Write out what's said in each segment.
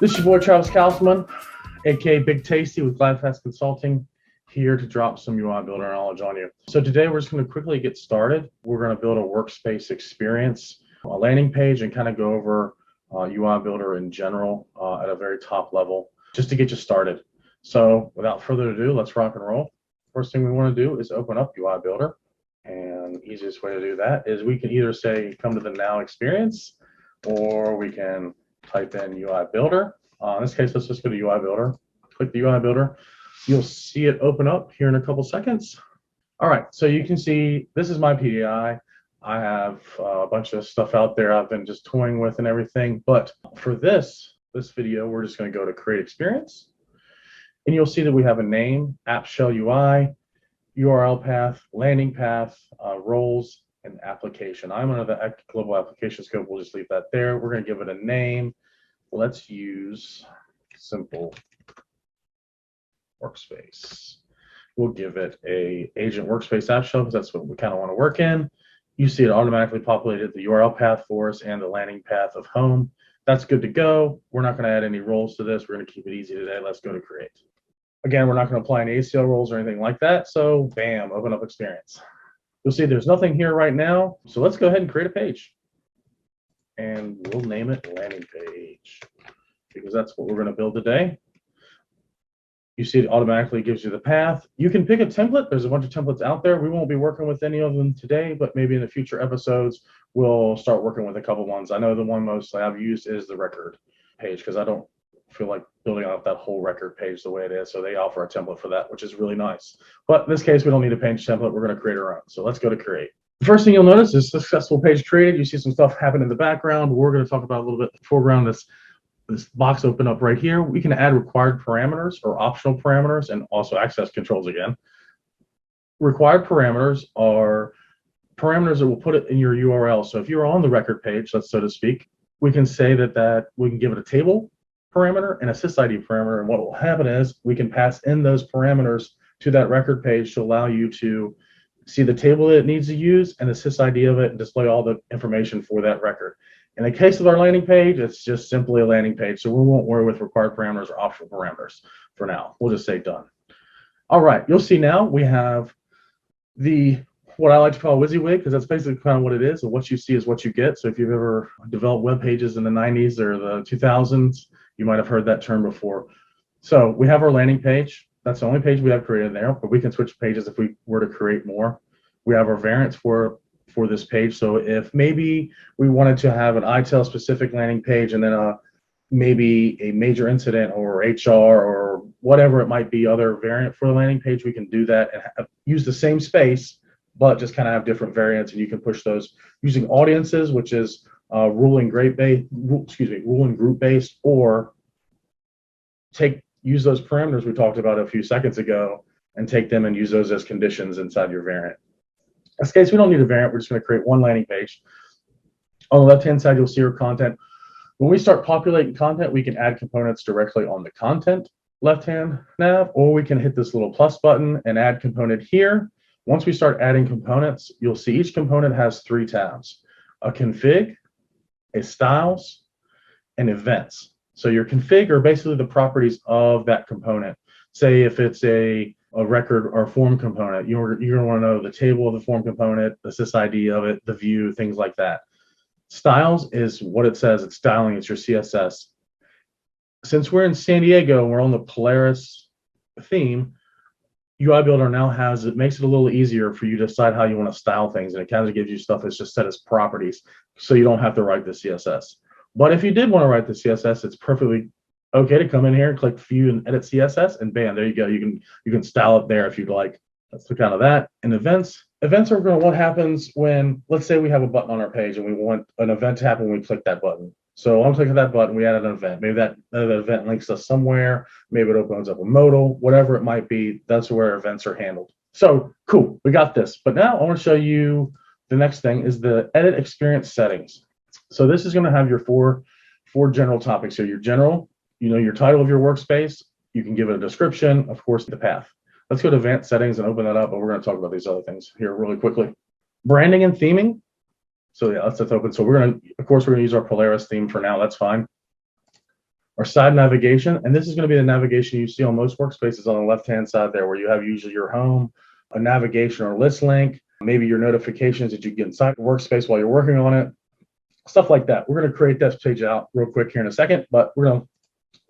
This is your boy Travis Castleman, aka Big Tasty with GlideFast Consulting, here to drop some UI Builder knowledge on you. So today we're just going to quickly get started. We're going to build a workspace experience, a landing page, and kind of go over UI Builder in general at a very top level, just to get you started. So without further ado, let's rock and roll. First thing we want to do is open up UI Builder, and the easiest way to do that is we can either say come to the now experience, or we can type in UI Builder. In this case, let's just go to UI Builder. Click the UI Builder. You'll see it open up here in a couple seconds. All right, so you can see this is my PDI. I have a bunch of stuff out there I've been just toying with and everything. But for this video, we're just going to go to Create Experience. And you'll see that we have a name, App Shell UI, URL path, landing path, roles, and application. I'm under the global application scope. We'll just leave that there. We're going to give it a name. Let's use simple workspace. We'll give it a agent workspace app shell because that's what we kind of want to work in. You see it automatically populated the URL path for us and the landing path of home. That's good to go. We're not going to add any roles to this. We're going to keep it easy today. Let's go to create. Again, we're not going to apply any ACL roles or anything like that. So bam, open up experience. You'll see there's nothing here right now. So let's go ahead and create a page. And we'll name it landing page because that's what we're going to build today. You see it automatically gives you the path. You can pick a template. There's a bunch of templates out there. We won't be working with any of them today, but maybe in the future episodes, we'll start working with a couple ones. I know the one mostly I've used is the record page because I don't feel like building out that whole record page the way it is. So they offer a template for that, which is really nice. But in this case, we don't need a page template. We're going to create our own. So let's go to create. The first thing you'll notice is successful page created. You see some stuff happen in the background. We're going to talk about a little bit the foreground. This box open up right here. We can add required parameters or optional parameters and also access controls again. Required parameters are parameters that will put it in your URL. So if you're on the record page, let's so to speak, we can say that we can give it a table parameter and a SysID parameter. And what will happen is we can pass in those parameters to that record page to allow you to see the table that it needs to use and the SysID of it and display all the information for that record. In the case of our landing page, it's just simply a landing page. So we won't worry with required parameters or optional parameters for now. We'll just say done. All right, you'll see now we have what I like to call WYSIWYG because that's basically kind of what it is. And what you see is what you get. So if you've ever developed web pages in the 90s or the 2000s, you might have heard that term before. So we have our landing page. That's the only page we have created there, but we can switch pages if we were to create more. We have our variants for this page. So if maybe we wanted to have an ITIL specific landing page and then maybe a major incident or HR or whatever it might be, other variant for the landing page, we can do that and use the same space, but just kind of have different variants. And you can push those using audiences, which is rule and group based, or use those parameters we talked about a few seconds ago and take them and use those as conditions inside your variant. In this case, we don't need a variant. We're just going to create one landing page. On the left-hand side, you'll see our content. When we start populating content, we can add components directly on the content left-hand nav, or we can hit this little plus button and add component here. Once we start adding components, you'll see each component has 3 tabs: a config, a styles, and events. So your config are basically the properties of that component. Say if it's a record or form component, you're going to want to know the table of the form component, the SysID of it, the view, things like that. Styles is what it says. It's styling. It's your CSS. Since we're in San Diego and we're on the Polaris theme, UI Builder now makes it a little easier for you to decide how you want to style things, and it kind of gives you stuff that's just set as properties, so you don't have to write the CSS. But if you did want to write the CSS, it's perfectly okay to come in here and click View and Edit CSS, and bam, there you go. You can style it there if you'd like. Let's look out of that. And events are going to what happens when, let's say we have a button on our page and we want an event to happen when we click that button. So I'm clicking that button, we added an event. Maybe that event links us somewhere. Maybe it opens up a modal, whatever it might be. That's where events are handled. So cool, we got this. But now I want to show you the next thing is the edit experience settings. So this is going to have your four general topics here. Your general, your title of your workspace. You can give it a description, of course, the path. Let's go to advanced settings and open that up, but we're going to talk about these other things here really quickly. Branding and theming. So yeah, let's open. So we're going to use our Polaris theme for now. That's fine. our side navigation, and this is going to be the navigation you see on most workspaces on the left-hand side there, where you have usually your home, a navigation or list link, maybe your notifications that you get inside the workspace while you're working on it, stuff like that. We're going to create this page out real quick here in a second, but we're going to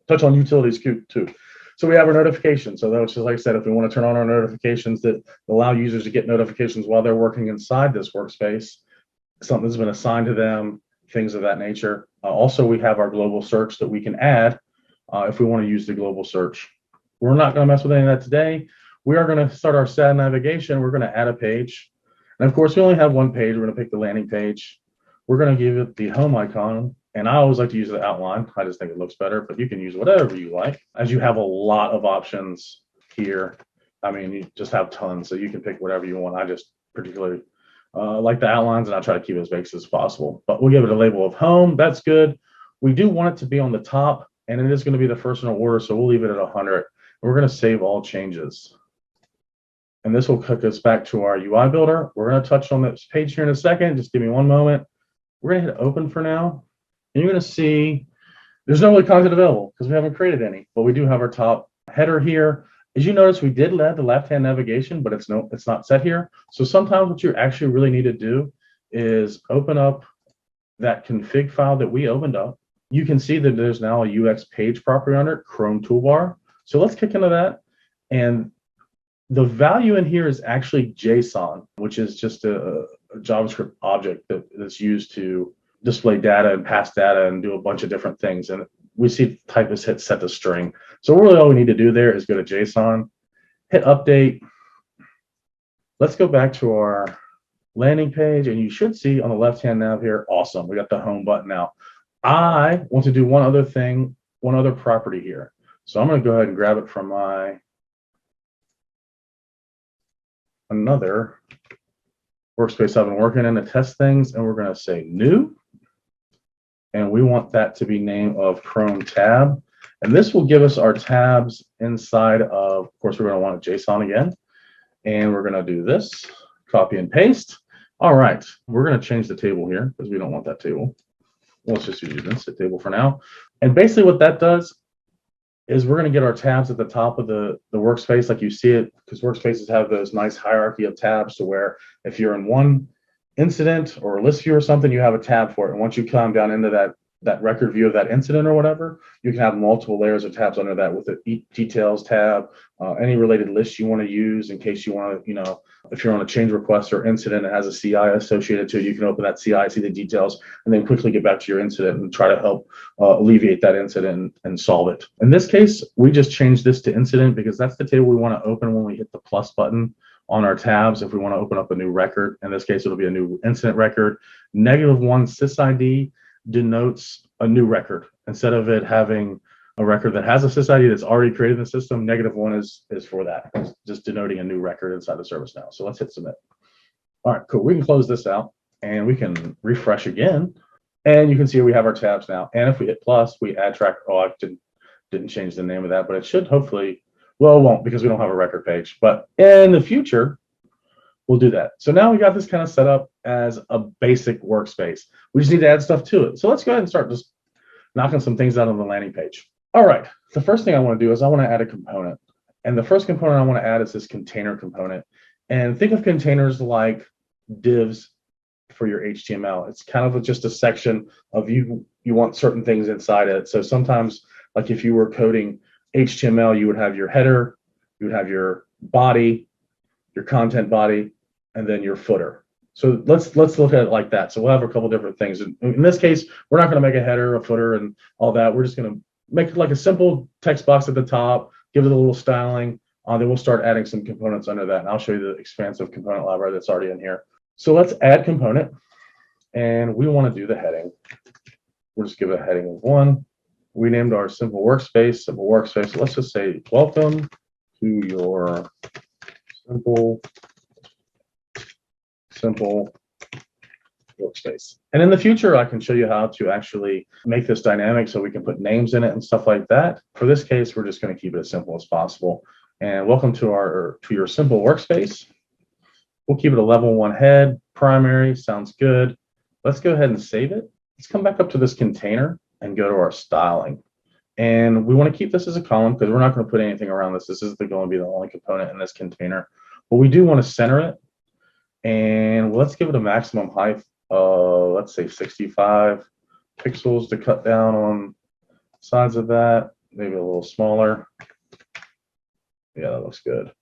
touch on utilities too. So we have our notifications. So that's just like I said, if we want to turn on our notifications that allow users to get notifications while they're working inside this workspace, something's been assigned to them, things of that nature. Also, we have our global search that we can add if we want to use the global search. We're not going to mess with any of that today. We are going to start our SAD navigation. We're going to add a page. And of course, we only have one page. We're going to pick the landing page. We're going to give it the home icon. And I always like to use the outline. I just think it looks better, but you can use whatever you like. As you have a lot of options here. I mean, you just have tons, so you can pick whatever you want. I just particularly like the outlines, and I try to keep it as basic as possible. But we'll give it a label of home. That's good. We do want it to be on the top, and it is going to be the first in order, so we'll leave it at 100. We're going to save all changes. And this will hook us back to our UI builder. We're going to touch on this page here in a second. Just give me one moment. We're going to hit open for now. And you're going to see there's no really content available because we haven't created any, but we do have our top header here. As you notice, we did add the left-hand navigation, but it's not set here. So sometimes what you actually really need to do is open up that config file that we opened up. You can see that there's now a UX page property under it, Chrome toolbar. So let's kick into that. And the value in here is actually JSON, which is just a JavaScript object that's used to display data and pass data and do a bunch of different things. And we see type is hit set to string. So really all we need to do there is go to JSON, hit update. Let's go back to our landing page, and you should see on the left-hand nav here, awesome, we got the home button now. I want to do one other thing, one other property here. So I'm going to go ahead and grab it from my another workspace I've been working in to test things, and we're going to say new. And we want that to be name of Chrome tab. And this will give us our tabs inside of course, we're going to want a JSON again. And we're going to do this, copy and paste. All right, we're going to change the table here because we don't want that table. Let's just use the instant table for now. And basically what that does is we're going to get our tabs at the top of the workspace like you see it, because workspaces have those nice hierarchy of tabs to where if you're in one incident or a list view or something, you have a tab for it. And once you climb down into that record view of that incident or whatever, you can have multiple layers of tabs under that with the details tab, any related lists you want to use in case you want to, if you're on a change request or incident that has a CI associated to it, you can open that CI, see the details, and then quickly get back to your incident and try to help alleviate that incident and solve it. In this case, we just changed this to incident because that's the table we want to open when we hit the plus button on our tabs. If we want to open up a new record, in this case, it'll be a new incident record. -1 sysid denotes a new record. Instead of it having a record that has a sysid that's already created in the system, -1 is for that. It's just denoting a new record inside of ServiceNow. So let's hit submit. All right, cool. We can close this out and we can refresh again. And you can see we have our tabs now. And if we hit plus, we add track. Oh, I didn't change the name of that, but it should hopefully, well, it won't because we don't have a record page. But in the future, we'll do that. So now we got this kind of set up as a basic workspace. We just need to add stuff to it. So let's go ahead and start just knocking some things out on the landing page. All right, the first thing I want to do is I want to add a component. And the first component I want to add is this container component. And think of containers like divs for your HTML. It's kind of just a section of you want certain things inside it. So sometimes, like if you were coding HTML, you would have your header, you would have your body, your content body, and then your footer. So let's look at it like that. So we'll have a couple different things. In this case, we're not going to make a header, a footer, and all that. We're just going to make it like a simple text box at the top, give it a little styling. Then we'll start adding some components under that. And I'll show you the expansive component library that's already in here. So let's add component. And we want to do the heading. We'll just give it a heading of 1. We named our simple workspace. So let's just say, welcome to your simple workspace. And in the future, I can show you how to actually make this dynamic so we can put names in it and stuff like that. For this case, we're just going to keep it as simple as possible. And welcome to your simple workspace. We'll keep it a level 1 head, primary, sounds good. Let's go ahead and save it. Let's come back up to this container and go to our styling. And we want to keep this as a column because we're not going to put anything around this. This is going to be the only component in this container. But we do want to center it. And let's give it a maximum height of, let's say 65 pixels to cut down on sides of that. Maybe a little smaller. Yeah, that looks good.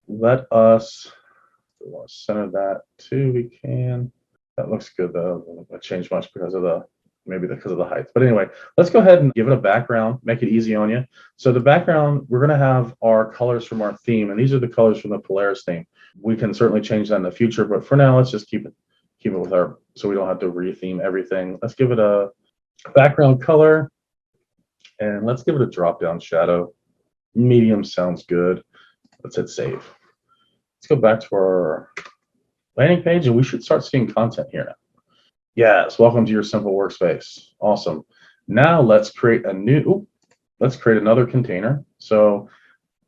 Let us, if we want to center that too, we can. That looks good though. I'm not going to change much because of the, maybe because of the height. But anyway, let's go ahead and give it a background, make it easy on you. So the background, we're going to have our colors from our theme, and these are the colors from the Polaris theme. We can certainly change that in the future, but for now, let's just keep it with our, so we don't have to re-theme everything. Let's give it a background color, and let's give it a drop-down shadow. Medium sounds good. Let's hit save. Let's go back to our landing page, and we should start seeing content here now. Yes, welcome to your simple workspace. Awesome. Now let's create a new, let's create another container. So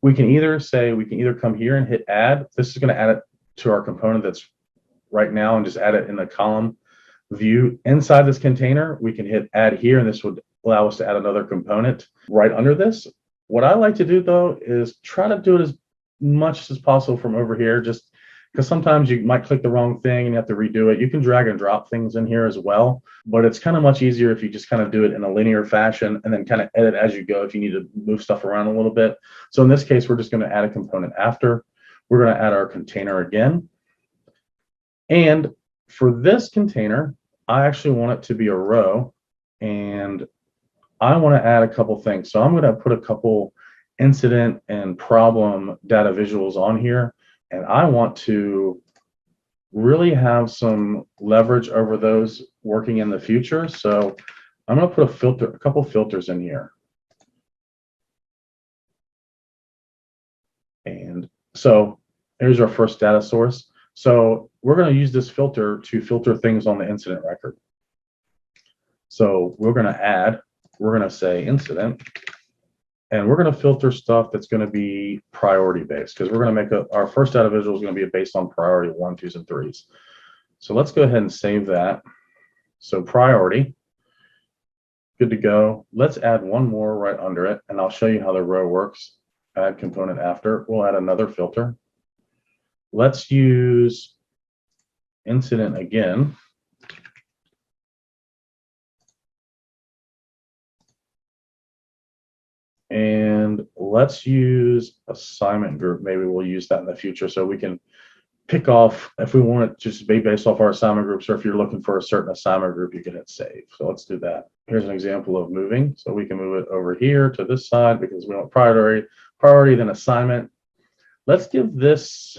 we can either say, we can either come here and hit add. This is going to add it to our component that's right now and just add it in the column view. Inside this container, we can hit add here, and this would allow us to add another component right under this. What I like to do though is try to do it as much as possible from over here, just because sometimes you might click the wrong thing and you have to redo it. You can drag and drop things in here as well, but it's kind of much easier if you just kind of do it in a linear fashion and then kind of edit as you go if you need to move stuff around a little bit. So in this case, we're just going to add a component after. We're going to add our container again. And for this container, I actually want it to be a row, and I want to add a couple things. So I'm going to put a couple incident and problem data visuals on here. And I want to really have some leverage over those working in the future. So I'm going to put a filter, a couple filters in here. And so here's our first data source. So we're going to use this filter to filter things on the incident record. So we're going to add, we're going to say incident, and we're going to filter stuff that's going to be priority based, because we're going to make our first data visual is going to be based on priority 1, 2s, and 3s. So let's go ahead and save that. So priority, good to go. Let's add one more right under it, and I'll show you how the row works. Add component after. We'll add another filter. Let's use incident again. And let's use assignment group. Maybe we'll use that in the future so we can pick off, if we want it just to be based off our assignment groups, or if you're looking for a certain assignment group, you can hit save. So let's do that. Here's an example of moving. So we can move it over here to this side because we want priority, then assignment. Let's give this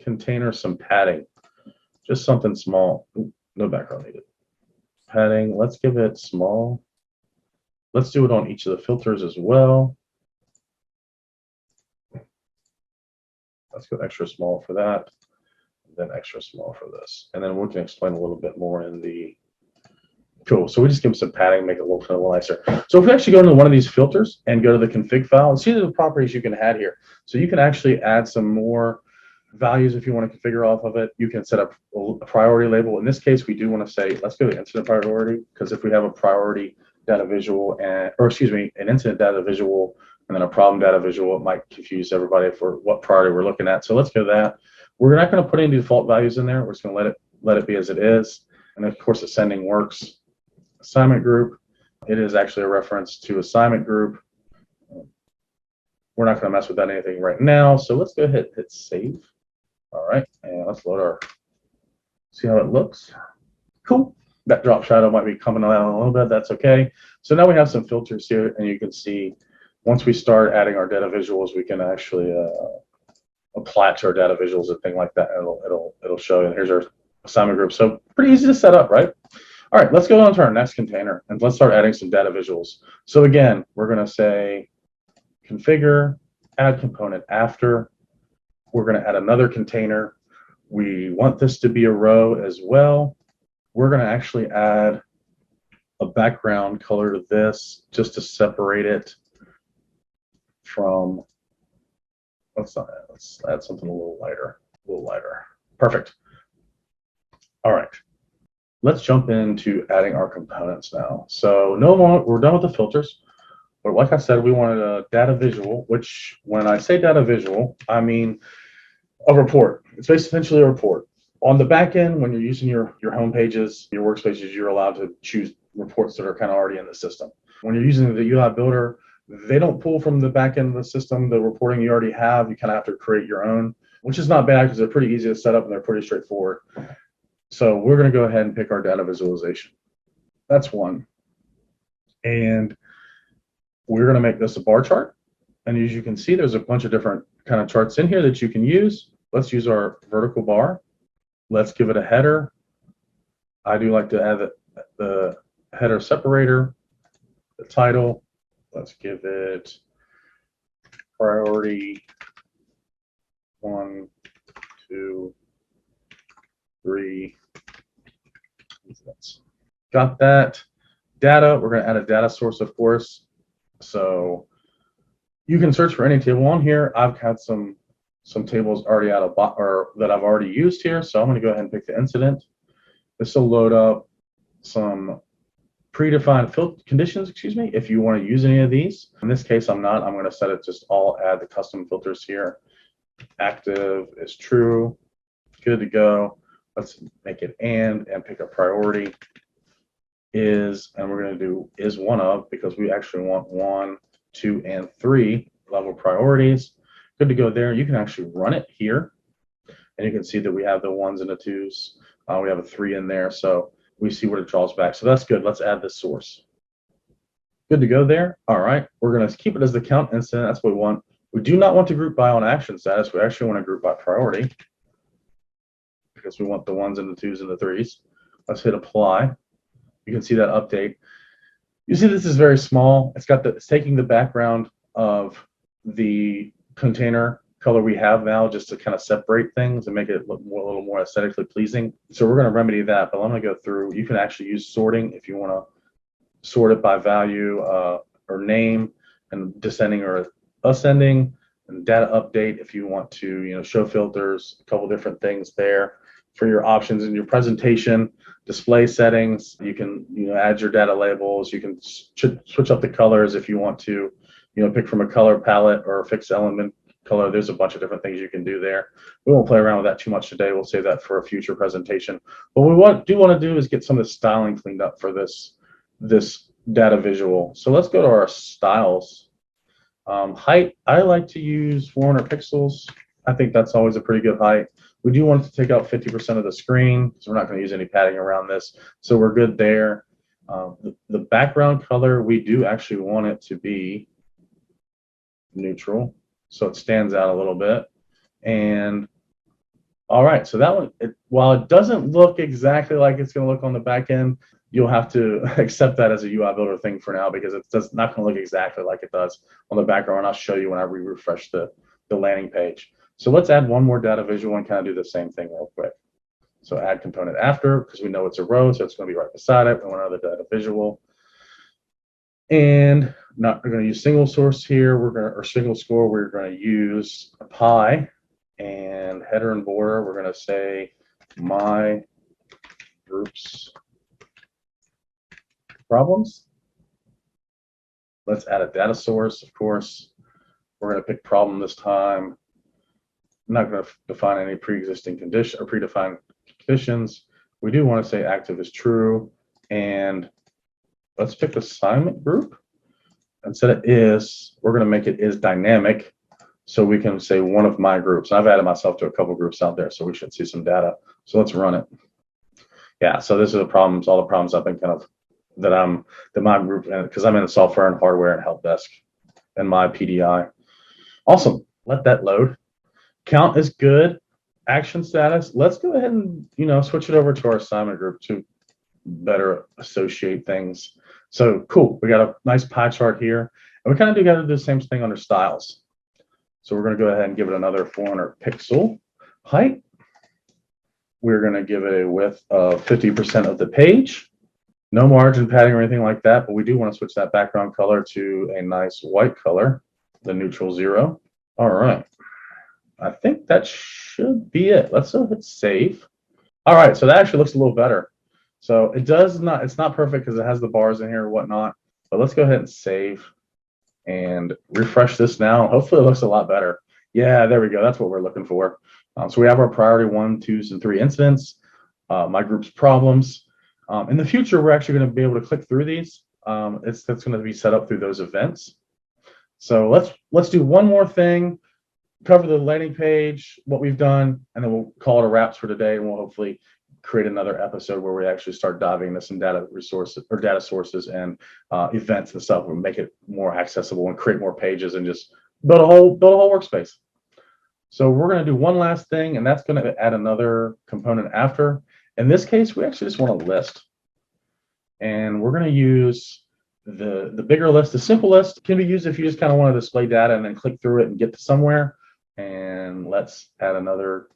container some padding, just something small. Ooh, no background needed. Padding, let's give it small. Let's do it on each of the filters as well. Let's go extra small for that, and then extra small for this. And then we can explain a little bit more in the, cool. So we just give them some padding, make it look a little nicer. So if we actually go into one of these filters and go to the config file, and see the properties you can add here. So you can actually add some more values if you want to configure off of it. You can set up a priority label. In this case, we do want to say, let's go to incident priority, because if we have a priority data visual and, or excuse me, an incident data visual and then a problem data visual, it might confuse everybody for what priority we're looking at. So let's go that. We're not going to put any default values in there. We're just going to let it be as it is. And of course, ascending works. Assignment group, it is actually a reference to assignment group. We're not going to mess with that anything right now. So let's go ahead and hit save. All right, and let's load our, see how it looks. Cool. That drop shadow might be coming out a little bit. That's okay. So now we have some filters here, and you can see once we start adding our data visuals, we can actually apply it to our data visuals and things like that. It'll show you. And here's our assignment group. So pretty easy to set up, right? All right, let's go on to our next container and let's start adding some data visuals. So again, we're going to say configure, add component after. We're going to add another container. We want this to be a row as well. We're going to actually add a background color to this just to separate it from, let's add something a little lighter, Perfect. All right. Let's jump into adding our components now. So no more, we're done with the filters. But like I said, we wanted a data visual, which when I say data visual, I mean a report. It's essentially a report. On the back end, when you're using your home pages, your workspaces, you're allowed to choose reports that are kind of already in the system. When you're using the UI builder, they don't pull from the back end of the system the reporting you already have. You kind of have to create your own, which is not bad because they're pretty easy to set up and they're pretty straightforward. So we're going to go ahead and pick our data visualization. That's one. And we're going to make this a bar chart. And as you can see, there's a bunch of different kind of charts in here that you can use. Let's use our vertical bar. Let's give it a header. I do like to add the header separator, the title. Let's give it priority 1, 2, 3. Got that. Data, we're going to add a data source, of course. So you can search for any table on here. I've had some tables already out of or that I've already used here. So I'm going to go ahead and pick the incident. This will load up some predefined conditions, if you want to use any of these. In this case, I'm not. I'm going to set it just all, add the custom filters here. Active is true. Good to go. Let's make it and pick a priority is, and we're going to do is one of, because we actually want 1, 2, and 3 level priorities. Good to go there. You can actually run it here, and you can see that we have the 1s and the 2s. We have a 3 in there, so we see what it draws back. So that's good. Let's add this source. Good to go there. All right, we're going to keep it as the count incident. That's what we want. We do not want to group by on action status. We actually want to group by priority because we want the 1s and the 2s and the 3s. Let's hit apply. You can see that update. You see this is very small. It's taking the background of the container color we have now just to kind of separate things and make it look a little more aesthetically pleasing. So we're going to remedy that, but I'm going to go through. You can actually use sorting if you want to sort it by value or name, and descending or ascending, and data update if you want to show filters, a couple different things there for your options in your presentation. Display settings, you can add your data labels. You can switch up the colors if you want to pick from a color palette or a fixed element color. There's a bunch of different things you can do there. We won't play around with that too much today. We'll save that for a future presentation. What we do want to do is get some of the styling cleaned up for this data visual. So let's go to our styles. Height, I like to use 400 pixels. I think that's always a pretty good height. We do want to take out 50% of the screen because we're not going to use any padding around this. So we're good there. The background color, we do actually want it to be neutral, so it stands out a little bit. And all right, so that one, while it doesn't look exactly like it's going to look on the back end, you'll have to accept that as a UI builder thing for now, because it's not going to look exactly like it does on the background. I'll show you when I refresh the landing page. So let's add one more data visual and kind of do the same thing real quick. So add component after, because we know it's a row, so it's going to be right beside it. We want another data visual. And we're going to use single source here. Or single score. We're going to use a pie, and header and border. We're going to say my groups problems. Let's add a data source, of course. We're going to pick problem this time. I'm not going to define any pre-existing condition or predefined conditions. We do want to say active is true, and let's pick the assignment group. Instead of is, we're going to make it is dynamic, so we can say one of my groups. I've added myself to a couple groups out there, so we should see some data. So let's run it. Yeah, so this is the problems, all the problems I've been that my group, because I'm in the software and hardware and help desk and my PDI. Awesome. Let that load. Count is good. Action status. Let's go ahead and switch it over to our assignment group to better associate things. So cool. We got a nice pie chart here, and we kind of got to do the same thing under styles. So we're going to go ahead and give it another 400 pixel height. We're going to give it a width of 50% of the page. No margin padding or anything like that, but we do want to switch that background color to a nice white color, the neutral 0. All right. I think that should be it. Let's hit save. All right, so that actually looks a little better. So it's not perfect because it has the bars in here and whatnot, but let's go ahead and save. and refresh this now. Hopefully it looks a lot better. Yeah, there we go. That's what we're looking for. So we have our priority 1, 2s, and 3 incidents, my group's problems. In the future, we're actually going to be able to click through these. That's going to be set up through those events. So let's do one more thing, cover the landing page, what we've done, and then we'll call it a wraps for today, and we'll hopefully create another episode where we actually start diving into some data resources or data sources and events and stuff, and make it more accessible and create more pages and just build a whole workspace. So we're going to do one last thing, and that's going to add another component after. In this case, we actually just want a list, and we're going to use the bigger list. The simple list can be used if you just kind of want to display data and then click through it and get to somewhere. And let's add another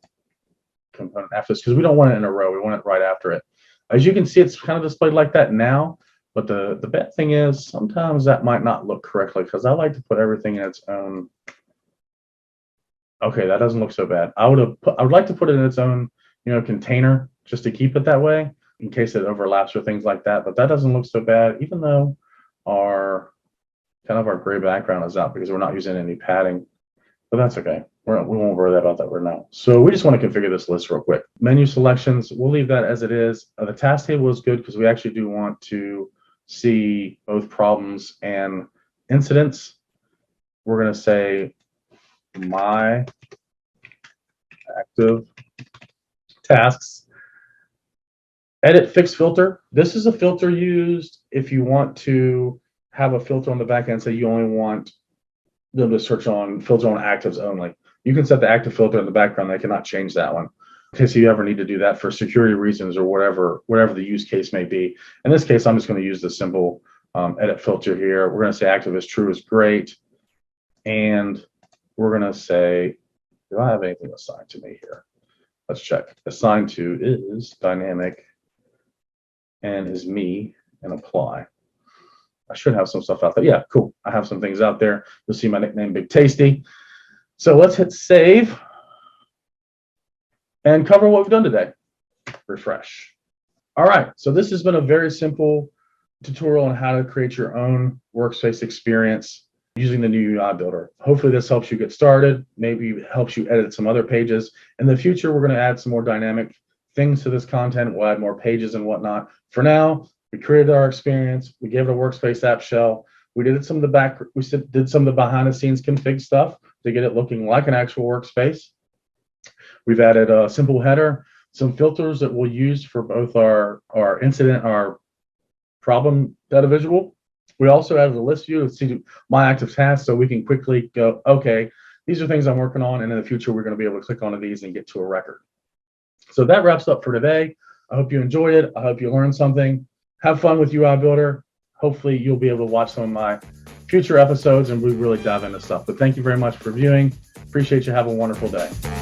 component after this, because we don't want it in a row. We want it right after it. As you can see, it's kind of displayed like that now, but the bad thing is sometimes that might not look correctly, because I like to put everything in its own. Okay, that doesn't look so bad. I would like to put it in its own, container, just to keep it that way in case it overlaps or things like that. But that doesn't look so bad, even though our gray background is out because we're not using any padding. But that's okay. We won't worry about that right now. So we just want to configure this list real quick. Menu selections, we'll leave that as it is. The task table is good because we actually do want to see both problems and incidents. We're going to say my active tasks. Edit fix filter. This is a filter used if you want to have a filter on the back end, say you only want them to filter on actives only. You can set the active filter in the background. They cannot change that one in case you ever need to do that for security reasons or whatever the use case may be. In this case, I'm just going to use the simple edit filter here. We're going to say active is true is great, and we're going to say, do I have anything assigned to me here? Let's check. Assigned to is dynamic and is me, and apply. I should have some stuff out there. Yeah, cool. I have some things out there. You'll see my nickname, Big Tasty. So let's hit save and cover what we've done today. Refresh. All right. So this has been a very simple tutorial on how to create your own workspace experience using the new UI builder. Hopefully this helps you get started. Maybe it helps you edit some other pages. In the future, we're going to add some more dynamic things to this content. We'll add more pages and whatnot. For now, we created our experience. We gave it a workspace app shell. We did some of the behind the scenes config stuff to get it looking like an actual workspace. We've added a simple header, some filters that we'll use for both our incident, our problem data visual. We also added a list view to see my active tasks, so we can quickly go, okay, these are things I'm working on, and in the future, we're going to be able to click onto these and get to a record. So that wraps up for today. I hope you enjoyed it. I hope you learned something. Have fun with UI Builder. Hopefully, you'll be able to watch some of my future episodes and we really dive into stuff. But thank you very much for viewing. Appreciate you. Have a wonderful day.